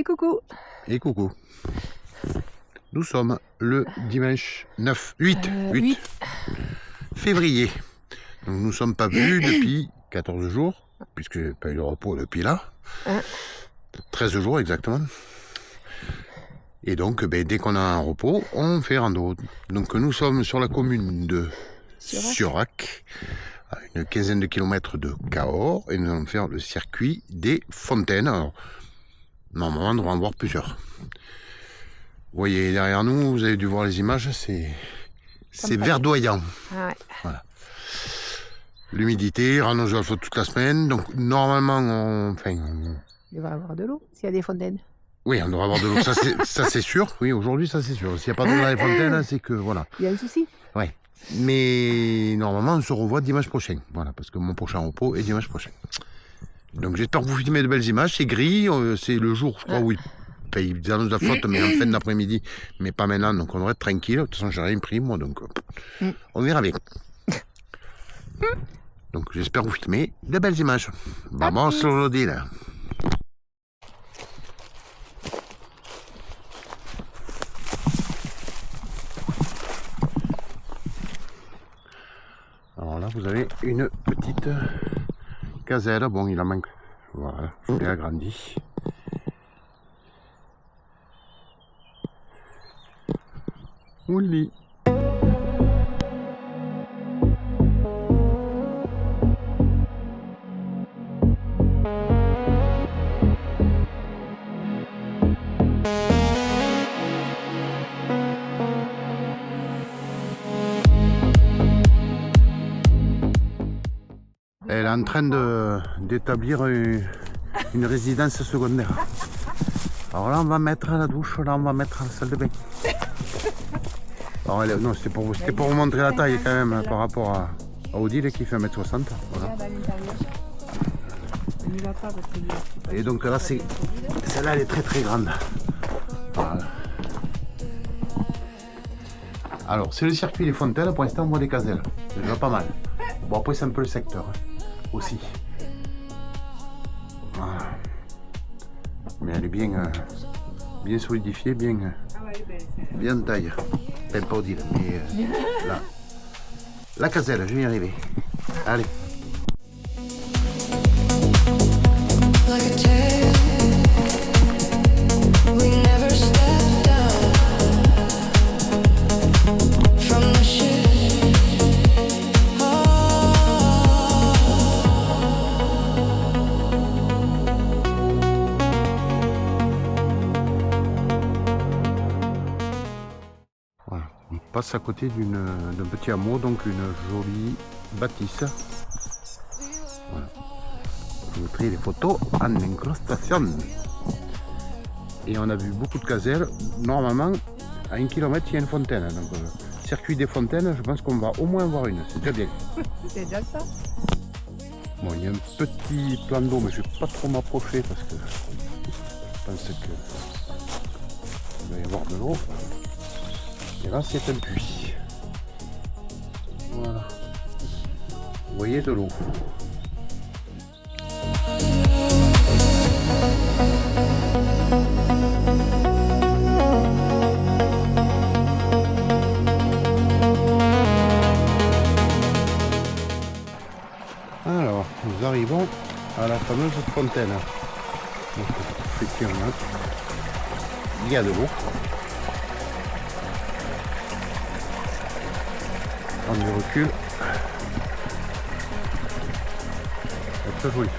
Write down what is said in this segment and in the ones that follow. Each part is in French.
Et coucou. Et coucou. Nous sommes le dimanche 8 février. Donc nous ne sommes pas vus depuis 14 jours, puisque je n'ai pas eu de repos depuis là. 13 jours exactement. Et donc dès qu'on a un repos, on fait rando. Donc nous sommes sur la commune de Siorac, à une quinzaine de kilomètres de Cahors, et nous allons faire le circuit des fontaines. Alors, normalement, on devrait en voir plusieurs. Vous voyez derrière nous, vous avez dû voir les images, c'est verdoyant. Ah ouais. Voilà. L'humidité, randonnage à toute la semaine, donc normalement, Il devrait avoir de l'eau s'il y a des fontaines. oui, on devrait avoir de l'eau, ça c'est sûr. Oui, aujourd'hui ça c'est sûr. S'il n'y a pas d'eau dans les fontaines, c'est que voilà. Il y a un souci. Ouais. Mais normalement, on se revoit dimanche prochain. Voilà, parce que mon prochain repos est dimanche prochain. Donc j'espère que vous filmez de belles images. C'est gris, c'est le jour, je crois, où il annonce la flotte, mais en fin d'après-midi, mais pas maintenant. Donc on devrait être tranquille. De toute façon, j'ai rien pris, moi, donc on verra bien. Donc j'espère que vous filmez de belles images. Vamos, Lodile. Alors là, vous avez une petite caselle. Bon, il en manque. Voilà, je l'ai agrandi. Ouli. Elle est en train d'établir une résidence secondaire. Alors là, on va mettre la douche, là, on va mettre la salle de bain. Alors, non, c'était pour vous montrer la taille quand même par rapport à Odile qui fait 1m60. Voilà. Et donc là, celle-là, elle est très très grande. Voilà. Alors, c'est le circuit des fontaines. Pour l'instant, on voit des caselles. C'est déjà pas mal. Bon, après, c'est un peu le secteur aussi. Voilà. Mais elle est bien solidifiée, bien de taille. Peut-être pas Odile, mais là. La caselle, je vais y arriver. Allez. Passe à côté d'un petit hameau, donc une jolie bâtisse. Voilà. Je vous montrer les photos en incrustation. Et on a vu beaucoup de caselles. Normalement, à 1 km, il y a une fontaine. Donc, circuit des fontaines, je pense qu'on va au moins avoir une. C'est déjà bien. C'est déjà ça. Bon, il y a un petit plan d'eau, mais je ne vais pas trop m'approcher parce que je pense qu'il va y avoir de l'eau. Et là, c'est un puits. Voilà. Vous voyez de l'eau. Alors, nous arrivons à la fameuse fontaine. Donc, effectivement, il y a de l'eau. On du recul. C'est très joli.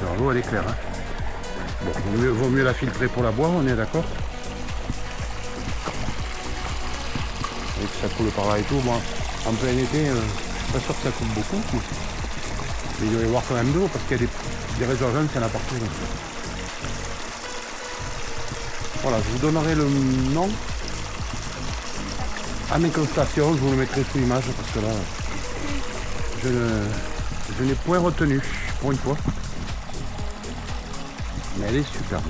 Alors l'eau elle est claire. Hein. Bon, vaut mieux la filtrer pour la boire, on est d'accord. Et que ça coule par là et tout. Bon, en plein été, je suis pas sûr que ça coule beaucoup. Mais il doit y avoir quand même de l'eau parce qu'il y a des résurgences, il y en a partout. Donc. Voilà, je vous donnerai le nom. En incrustation, je vous le mettrai sous l'image parce que là, je n'ai point retenu pour une fois. Mais elle est superbe.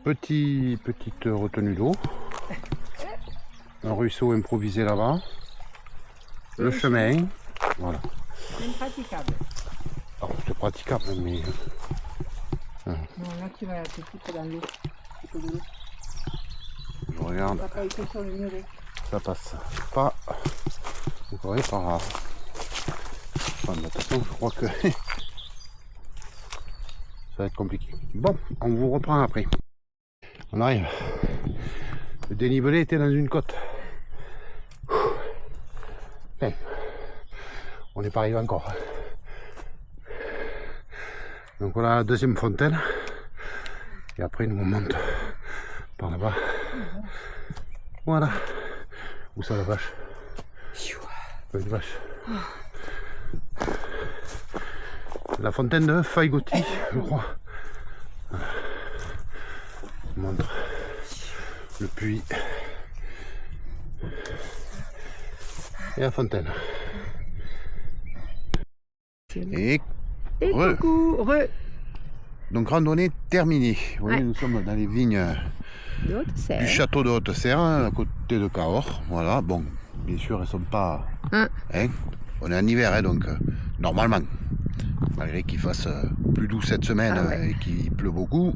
Petite retenue d'eau. Un ruisseau improvisé là-bas. Le chemin. Voilà. C'est impraticable. Alors, c'est praticable, mais... Non, là tu vas te foutre dans l'eau. Je regarde, Ça n'a pas été sur le muret. ça passe pas. Encore par là. Enfin, de toute façon, je crois que... ça va être compliqué. Bon, on vous reprend après. On arrive. Le dénivelé était dans une côte. Enfin, on n'est pas arrivé encore. Donc voilà la deuxième fontaine. Et après nous on monte par là-bas. Voilà. Où ça la vache? Une vache. La fontaine de Faigotti, je crois. On montre le puits. Et la fontaine. Et coucou, donc randonnée terminée. Vous voyez, nous sommes dans les vignes du château de Haute-Serre, à côté de Cahors. Voilà, bon, bien sûr, elles ne sont pas... Hein, on est en hiver, hein, donc normalement, malgré qu'il fasse plus doux cette semaine et qu'il pleut beaucoup,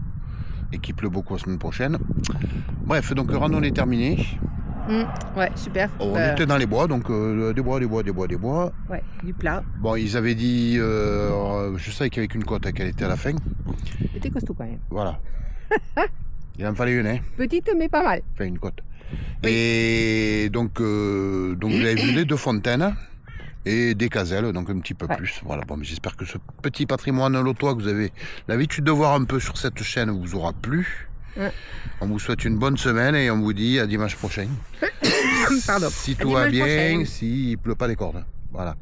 et qu'il pleut beaucoup la semaine prochaine. Bref, donc randonnée terminée. Ouais, super. On était dans les bois, donc des bois. Ouais, du plat. Bon, ils avaient dit, je savais qu'avec une côte qu'elle était à la fin. C'était costaud quand même. Voilà. Il en fallait une, hein. Petite, mais pas mal. Enfin, une côte. Oui. Et donc vous avez vu les deux fontaines et des caselles, donc un petit peu plus. Voilà, bon, j'espère que ce petit patrimoine lotois que vous avez l'habitude de voir un peu sur cette chaîne vous aura plu. On vous souhaite une bonne semaine et on vous dit à dimanche prochain. Pardon. Si tout va bien, s'il ne pleut pas les cordes. Voilà.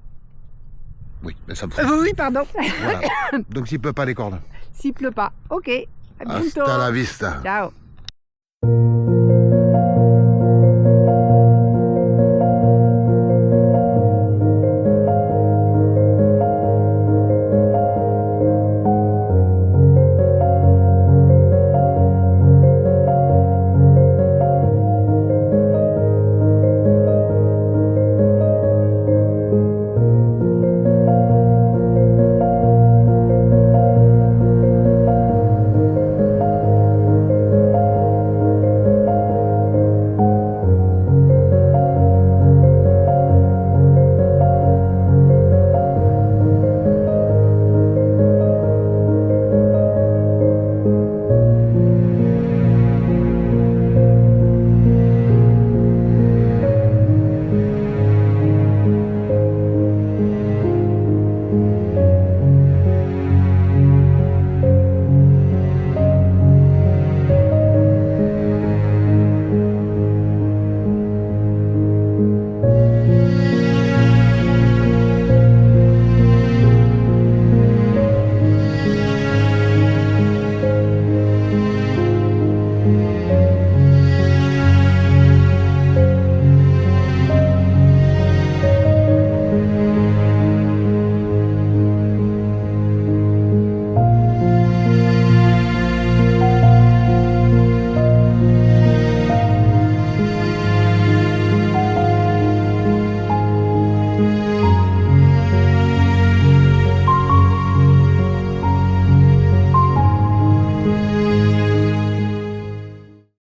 Oui, mais ça me fait. Oui, pardon. Voilà. Donc s'il ne pleut pas les cordes. S'il pleut pas. Ok. À bientôt. Hasta la vista. Ciao.